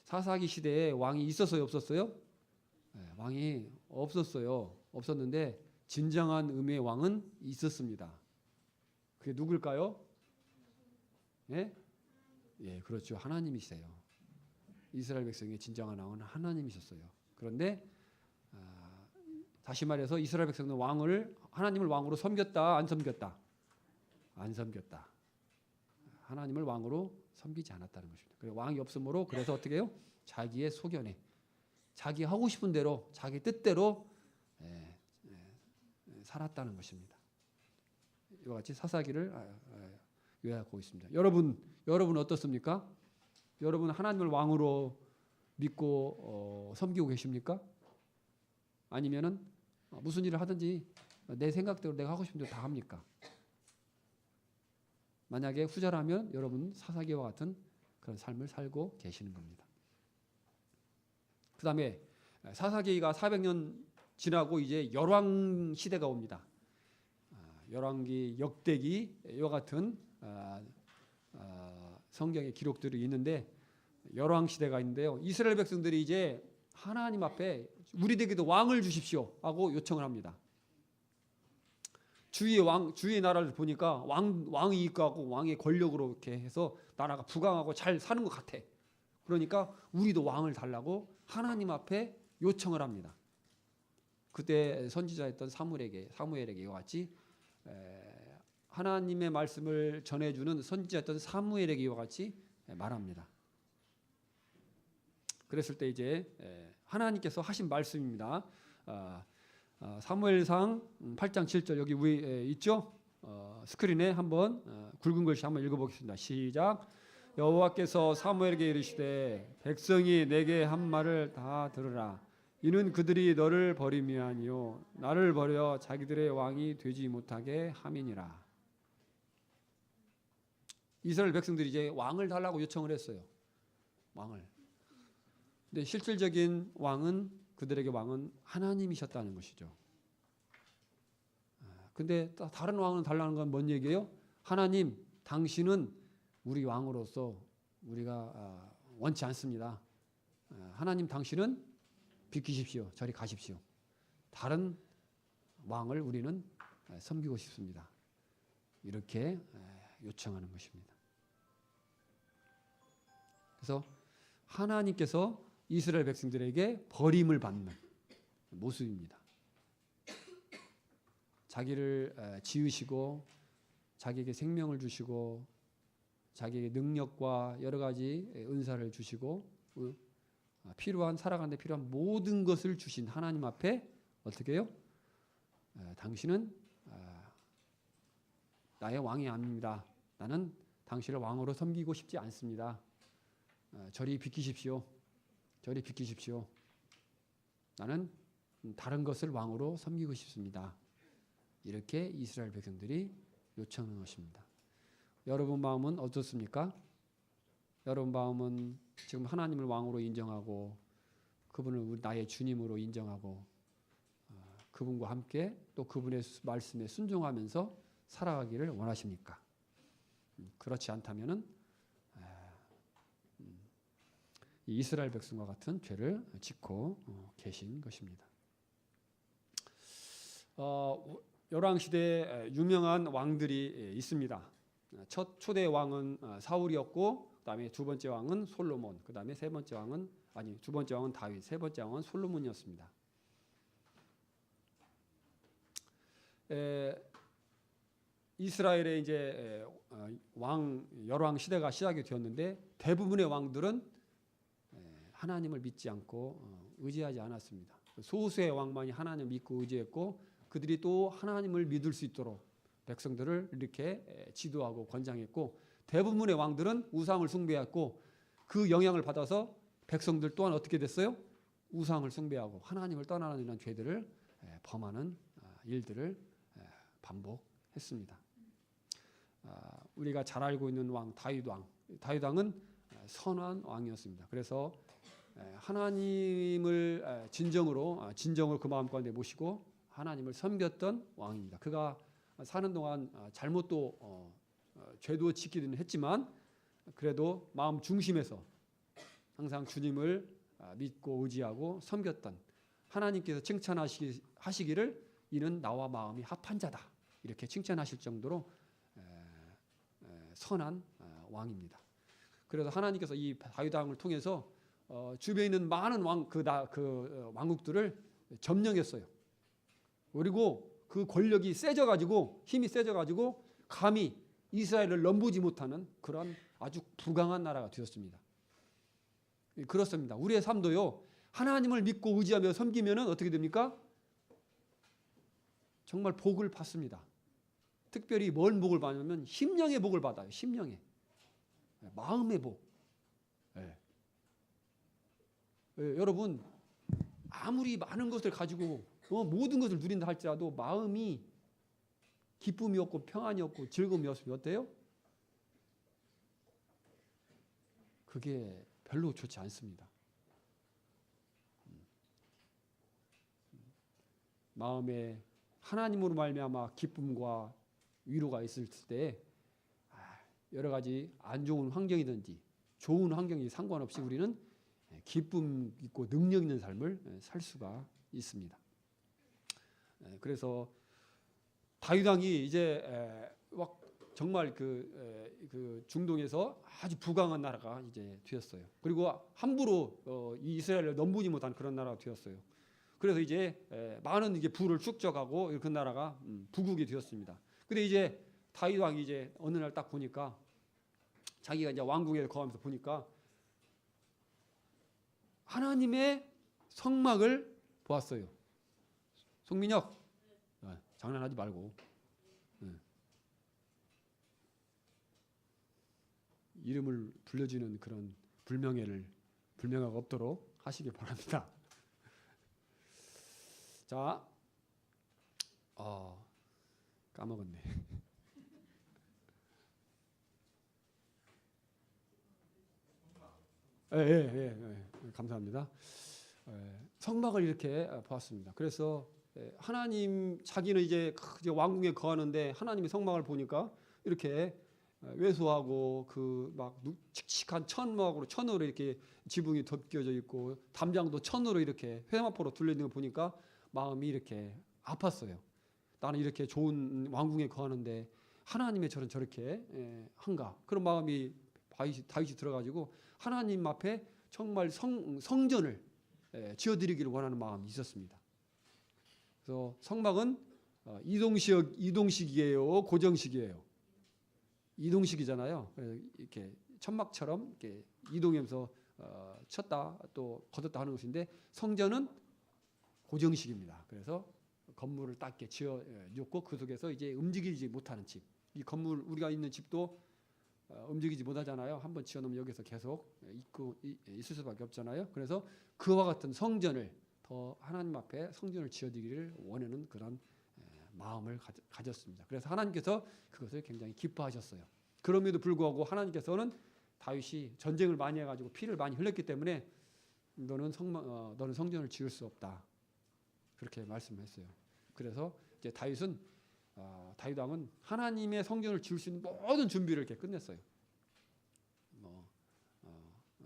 사사기 시대에 왕이 있었어요, 없었어요? 왕이 없었어요. 없었는데 진정한 의미의 왕은 있었습니다. 그게 누굴까요? 예? 예, 그렇죠. 하나님이세요. 이스라엘 백성의 진정한 왕은 하나님이셨어요. 그런데 다시 말해서 이스라엘 백성은 하나님을 왕으로 섬겼다, 안 섬겼다? 안 섬겼다. 하나님을 왕으로 섬기지 않았다는 것입니다. 그래서 왕이 없으므로 그래서 어떻게 해요? 자기의 소견에, 자기 하고 싶은 대로, 자기 뜻대로 살았다는 것입니다. 이와 같이 사사기를 요약하고 있습니다. 여러분 어떻습니까? 여러분 하나님을 왕으로 믿고 섬기고 계십니까? 아니면은 무슨 일을 하든지 내 생각대로 내가 하고 싶은 대로 다 합니까? 만약에 후자라면 여러분 사사기와 같은 그런 삶을 살고 계시는 겁니다. 그 다음에 사사기가 400년 지나고 이제 열왕 시대가 옵니다. 열왕기, 역대기 이와 같은 성경의 기록들이 있는데 열왕 시대가 있는데요. 이스라엘 백성들이 이제 하나님 앞에 우리에게도 왕을 주십시오 하고 요청을 합니다. 주위의 나라를 보니까 왕이 있고 왕의 권력으로 이렇게 해서 나라가 부강하고 잘 사는 것 같아. 그러니까 우리도 왕을 달라고 하나님 앞에 요청을 합니다. 그때 선지자였던 사무엘에게 이와 같이 하나님의 말씀을 전해주는 선지자였던 사무엘에게 이와 같이 말합니다. 그랬을 때 이제 하나님께서 하신 말씀입니다. 사무엘상 8장 7절 여기 위에 있죠? 스크린에 한번 굵은 글씨 한번 읽어보겠습니다. 시작. 여호와께서 사무엘에게 이르시되 백성이 내게 한 말을 다 들으라. 이는 그들이 너를 버림이 아니요 나를 버려 자기들의 왕이 되지 못하게 함이니라. 이스라엘 백성들이 이제 왕을 달라고 요청을 했어요. 왕을. 근데 실질적인 왕은 그들에게 왕은 하나님이셨다는 것이죠. 근데 다른 왕은 달라는 건 뭔 얘기예요? 하나님, 당신은 우리 왕으로서 우리가 원치 않습니다. 하나님, 당신은 비키십시오. 저리 가십시오. 다른 왕을 우리는 섬기고 싶습니다. 이렇게 요청하는 것입니다. 그래서 하나님께서 이스라엘 백성들에게 버림을 받는 모습입니다. 자기를 지으시고 자기에게 생명을 주시고 자기에게 능력과 여러 가지 은사를 주시고 살아가는 데 필요한 모든 것을 주신 하나님 앞에 어떻게 해요? 당신은 나의 왕이 아닙니다. 나는 당신을 왕으로 섬기고 싶지 않습니다. 저리 비키십시오. 저리 비키십시오. 나는 다른 것을 왕으로 섬기고 싶습니다. 이렇게 이스라엘 백성들이 요청하는 것입니다. 여러분 마음은 어떻습니까? 여러분 마음은 지금 하나님을 왕으로 인정하고 그분을 나의 주님으로 인정하고 그분과 함께 또 그분의 말씀에 순종하면서 살아가기를 원하십니까? 그렇지 않다면은 이 이스라엘 백성과 같은 죄를 짓고 계신 것입니다. 열왕 시대에 유명한 왕들이 있습니다. 첫 초대 왕은 사울이었고, 그다음에 두 번째 왕은 솔로몬, 그다음에 두 번째 왕은 다윗, 세 번째 왕은 솔로몬이었습니다. 이스라엘의 이제 열왕 시대가 시작이 되었는데 대부분의 왕들은 하나님을 믿지 않고 의지하지 않았습니다. 소수의 왕만이 하나님을 믿고 의지했고, 그들이 또 하나님을 믿을 수 있도록 백성들을 이렇게 지도하고 권장했고, 대부분의 왕들은 우상을 숭배했고, 그 영향을 받아서 백성들 또한 어떻게 됐어요? 우상을 숭배하고 하나님을 떠나는 이런 죄들을 범하는 일들을 반복했습니다. 우리가 잘 알고 있는 왕 다윗 왕은 선한 왕이었습니다. 그래서 하나님을 진정으로 그 마음 가운데 모시고 하나님을 섬겼던 왕입니다. 그가 사는 동안 잘못도 죄도 지키기는 했지만, 그래도 마음 중심에서 항상 주님을 믿고 의지하고 섬겼던, 하나님께서 칭찬하시기를 이는 나와 마음이 합한 자다, 이렇게 칭찬하실 정도로 선한 왕입니다. 그래서 하나님께서 이 다윗 왕을 통해서 주변에 있는 많은 왕국들을 점령했어요. 그리고 그 권력이 힘이 세져가지고 감히 이스라엘을 넘보지 못하는 그런 아주 부강한 나라가 되었습니다. 그렇습니다. 우리의 삶도요, 하나님을 믿고 의지하며 섬기면 어떻게 됩니까? 정말 복을 받습니다. 특별히 뭔 복을 받냐면 심령의 복을 받아요. 심령의, 마음의 복. 여러분, 아무리 많은 것을 가지고 모든 것을 누린다 할지라도 마음이 기쁨이 없고 평안이 없고 즐거움이 없으면 어때요? 그게 별로 좋지 않습니다. 마음에 하나님으로 말미암아 기쁨과 위로가 있을 때 여러 가지 안 좋은 환경이든지 좋은 환경이 상관없이 우리는 기쁨 있고 능력 있는 삶을 살 수가 있습니다. 그래서 다윗 왕이 이제 정말 그 중동에서 아주 부강한 나라가 이제 되었어요. 그리고 함부로 이 이스라엘을 넘보지 못한 그런 나라가 되었어요. 그래서 이제 많은 이제 부를 축적하고 그 나라가 부국이 되었습니다. 근데 이제 다윗 왕이 이제 어느 날 딱 보니까, 자기가 이제 왕궁에 거하면서 보니까 하나님의 성막을 보았어요. 송민혁, 장난하지 말고. 이름을 불려주는 그런 불명예가 없도록 하시기 바랍니다. 자, 까먹었네. 감사합니다. 성막을 이렇게 보았습니다. 그래서 하나님, 자기는 이제 왕궁에 거하는데 하나님의 성막을 보니까 이렇게 왜소하고 그 막 칙칙한 천으로 이렇게 지붕이 덮여져 있고 담장도 천으로 이렇게 회마포로 둘러 있는 거 보니까 마음이 이렇게 아팠어요. 나는 이렇게 좋은 왕궁에 거하는데 하나님의 저렇게 한가, 그런 마음이 다윗이 들어가지고 하나님 앞에 정말 성전을 지어드리기를 원하는 마음이 있었습니다. 그래서 성막은 이동식이에요, 고정식이에요? 이동식이잖아요. 그래서 이렇게 천막처럼 이렇게 이동하면서 쳤다 또 걷었다 하는 것인데, 성전은 고정식입니다. 그래서 건물을 딱 이렇게 지어놓고 그 속에서 이제 움직이지 못하는 집. 이 건물, 우리가 있는 집도 움직이지 못하잖아요. 한번 지어놓으면 여기서 계속 있을 수밖에 없잖아요. 그래서 그와 같은 성전을, 더 하나님 앞에 성전을 지어드리기를 원하는 그런 마음을 가졌습니다. 그래서 하나님께서 그것을 굉장히 기뻐하셨어요. 그럼에도 불구하고 하나님께서는 다윗이 전쟁을 많이 해가지고 피를 많이 흘렸기 때문에 너는 성전을 지을 수 없다, 그렇게 말씀했어요. 그래서 이제 다윗 왕은 하나님의 성전을 지을 수 있는 모든 준비를 이렇게 끝냈어요.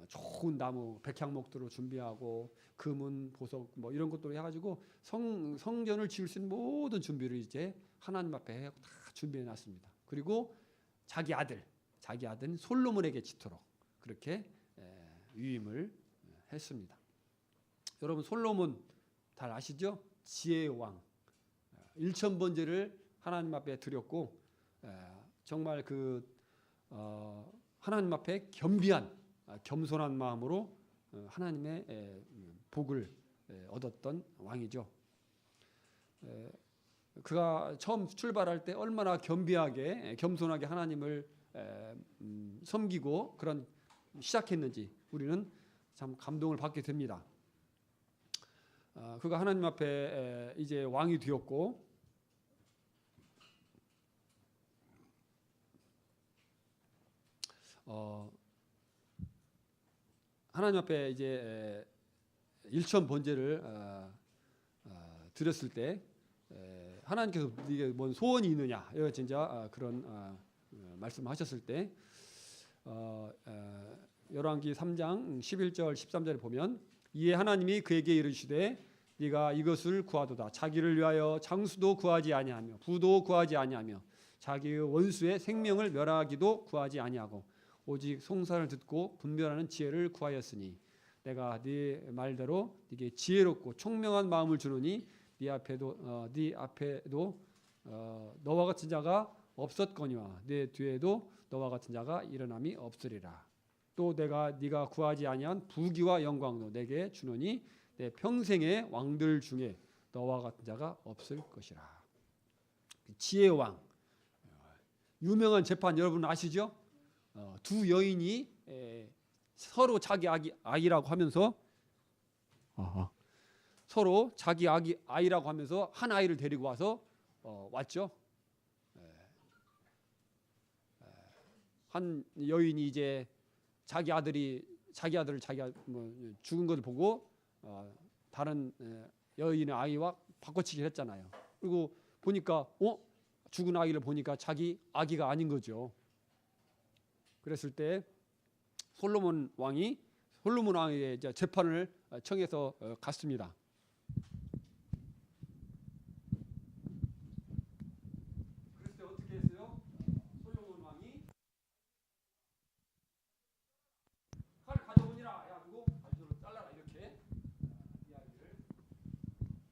좋은 나무 백향목도로 준비하고 금은 보석 뭐 이런 것들로 해가지고 성전을 지을 수 있는 모든 준비를 이제 하나님 앞에 다 준비해 놨습니다. 그리고 자기 아들 솔로몬에게 짓도록 그렇게 위임을 했습니다. 여러분 솔로몬 잘 아시죠? 지혜의 왕. 일천번제를 하나님 앞에 드렸고 정말 하나님 앞에 겸손한 마음으로 하나님의 복을 얻었던 왕이죠. 그가 처음 출발할 때 얼마나 겸손하게 하나님을 섬기고 그런 시작했는지 우리는 참 감동을 받게 됩니다. 그가 하나님 앞에 이제 왕이 되었고 하나님 앞에 이제 일천 번제를 드렸을 때 하나님께서 이게 뭔 소원이 있느냐 진짜 그런 말씀하셨을 때 열왕기 3장 11절 13절에 보면 이에 하나님이 그에게 이르시되 네가 이것을 구하도다 자기를 위하여 장수도 구하지 아니하며 부도 구하지 아니하며 자기의 원수의 생명을 멸하기도 구하지 아니하고 오직 송사를 듣고 분별하는 지혜를 구하였으니 내가 네 말대로 네게 지혜롭고 총명한 마음을 주노니 네 앞에도 너와 같은 자가 없었거니와 네 뒤에도 너와 같은 자가 일어남이 없으리라. 또 내가 네가 구하지 아니한 부귀와 영광도 내게 주노니 내 평생의 왕들 중에 너와 같은 자가 없을 것이라. 지혜의 왕. 유명한 재판 여러분 아시죠? 두 여인이 서로 자기 아이라고 하면서 서로 자기 아이라고 하면서 한 아이를 데리고 와서 왔죠. 한 여인이 이제 자기 아들을 자기가 죽은 것을 보고 다른 여인의 아이와 바꿔치기를 했잖아요. 그리고 보니까 죽은 아이를 보니까 자기 아기가 아닌 거죠. 그랬을 때 솔로몬 왕의 이제 재판을 청해서 갔습니다. 그랬을 때 어떻게 했어요? 솔로몬 왕이 칼을 가져오니라 해가지고 가지로 잘라라 이렇게 이야기를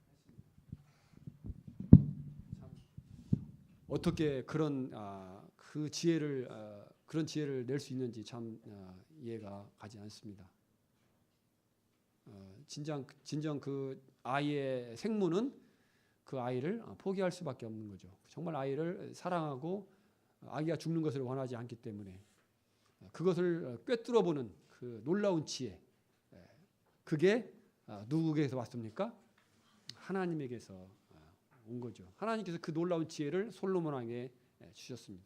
했습니다. 참 어떻게 그런 그런 지혜를 낼 수 있는지 참 이해가 가지 않습니다. 진정 그 아이의 생모는 그 아이를 포기할 수밖에 없는 거죠. 정말 아이를 사랑하고 아기가 죽는 것을 원하지 않기 때문에 그것을 꿰뚫어보는 그 놀라운 지혜, 그게 누구에게서 왔습니까? 하나님에게서 온 거죠. 하나님께서 그 놀라운 지혜를 솔로몬 왕에게 주셨습니다.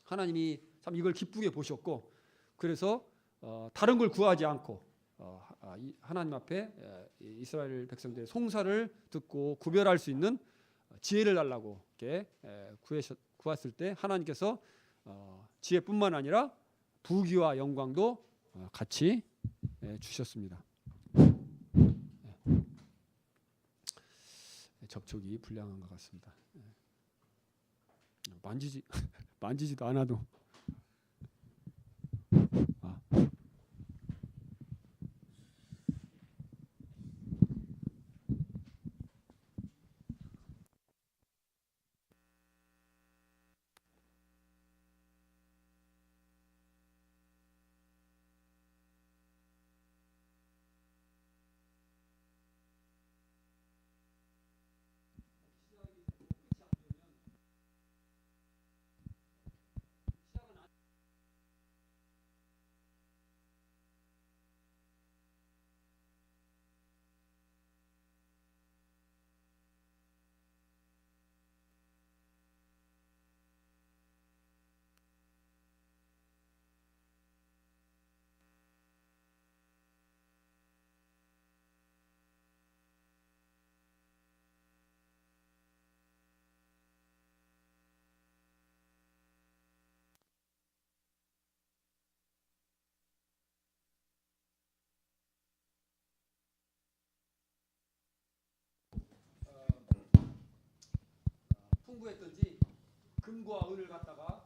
하나님이 참 이걸 기쁘게 보셨고 그래서 다른 걸 구하지 않고 하나님 앞에 이스라엘 백성들의 송사를 듣고 구별할 수 있는 지혜를 달라고 이렇게 구했을 때 하나님께서 지혜뿐만 아니라 부귀와 영광도 같이 주셨습니다. 접촉이 불량한 것 같습니다. 만지지도 않아도 공부했던지 금과 은을 갖다가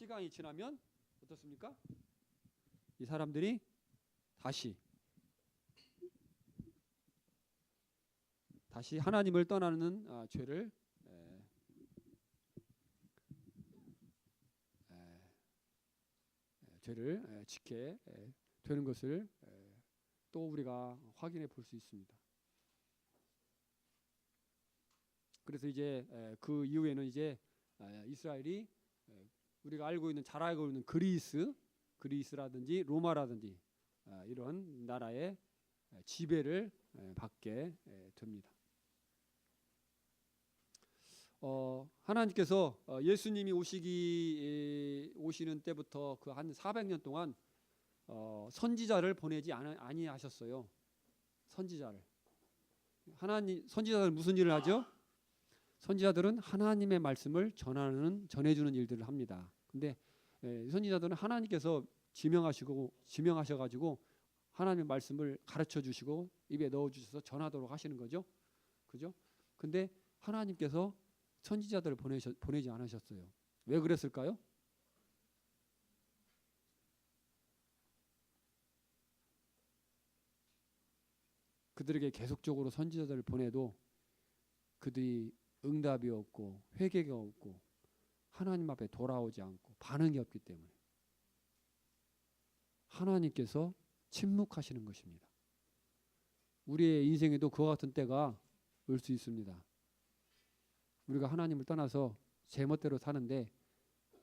시간이 지나면 어떻습니까? 이 사람들이 다시 하나님을 떠나는 죄를 지게 되는 것을 또 우리가 확인해 볼 수 있습니다. 그래서 이제 그 이후에는 이제 이스라엘이 우리가 잘 알고 있는 그리스라든지 로마라든지 이런 나라의 지배를 받게 됩니다. 하나님께서 예수님이 오시는 때부터 그 한 400년 동안 선지자를 보내지 아니하셨어요. 선지자들 무슨 일을 하죠? 선지자들은 하나님의 말씀을 전해주는 일들을 합니다. 근데 선지자들은 하나님께서 지명하셔가지고 하나님의 말씀을 가르쳐 주시고 입에 넣어 주셔서 전하도록 하시는 거죠. 그죠? 근데 하나님께서 선지자들을 보내지 않으셨어요. 왜 그랬을까요? 그들에게 계속적으로 선지자들을 보내도 그들이 응답이 없고 회개가 없고 하나님 앞에 돌아오지 않고 반응이 없기 때문에 하나님께서 침묵하시는 것입니다. 우리의 인생에도 그와 같은 때가 올 수 있습니다. 우리가 하나님을 떠나서 제멋대로 사는데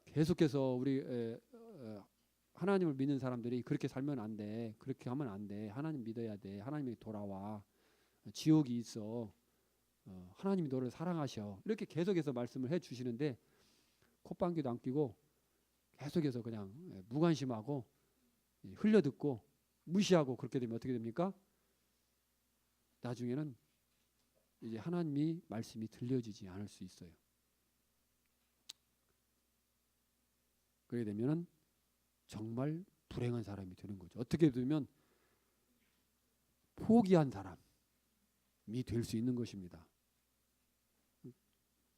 계속해서 우리 하나님을 믿는 사람들이 그렇게 살면 안 돼. 그렇게 하면 안 돼. 하나님 믿어야 돼. 하나님이 돌아와. 지옥이 있어. 하나님이 너를 사랑하셔. 이렇게 계속해서 말씀을 해 주시는데 콧방귀도 안 끼고 계속해서 그냥 무관심하고 흘려듣고 무시하고 그렇게 되면 어떻게 됩니까? 나중에는 이제 하나님이 말씀이 들려지지 않을 수 있어요. 그렇게 되면은 정말 불행한 사람이 되는 거죠. 어떻게 되면 포기한 사람이 될 수 있는 것입니다.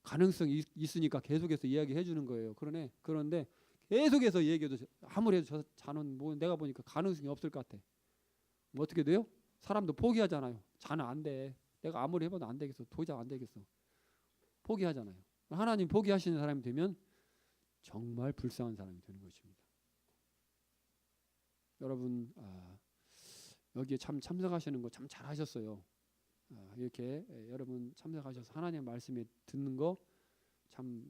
가능성이 있으니까 계속해서 이야기해 주는 거예요. 그런데 계속해서 얘기해도 아무래도 저 자는 뭐 내가 보니까 가능성이 없을 것 같아. 뭐 어떻게 돼요? 사람도 포기하잖아요. 자는 안 돼. 내가 아무리 해봐도 안 되겠어. 도저히 안 되겠어. 포기하잖아요. 하나님 포기하시는 사람이 되면 정말 불쌍한 사람이 되는 것입니다. 여러분 여기에 참석하시는 거 참 잘하셨어요. 이렇게 여러분 참석하셔서 하나님의 말씀에 듣는 거 참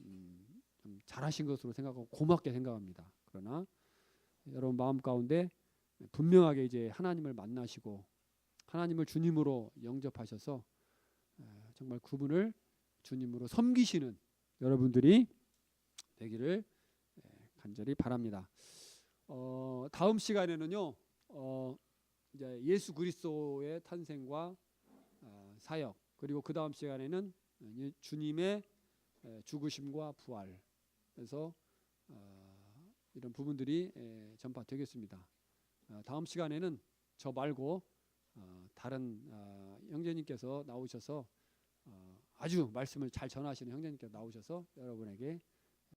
잘하신 것으로 생각하고 고맙게 생각합니다. 그러나 여러분 마음 가운데 분명하게 이제 하나님을 만나시고 하나님을 주님으로 영접하셔서 정말 그분을 주님으로 섬기시는 여러분들이 되기를 간절히 바랍니다. 다음 시간에는요 이제 예수 그리스도의 탄생과 사역 그리고 그 다음 시간에는 주님의 죽으심과 부활 그래서 이런 부분들이 전파되겠습니다. 다음 시간에는 저 말고 다른 형제님께서 나오셔서 아주 말씀을 잘 전하시는 형제님께서 나오셔서 여러분에게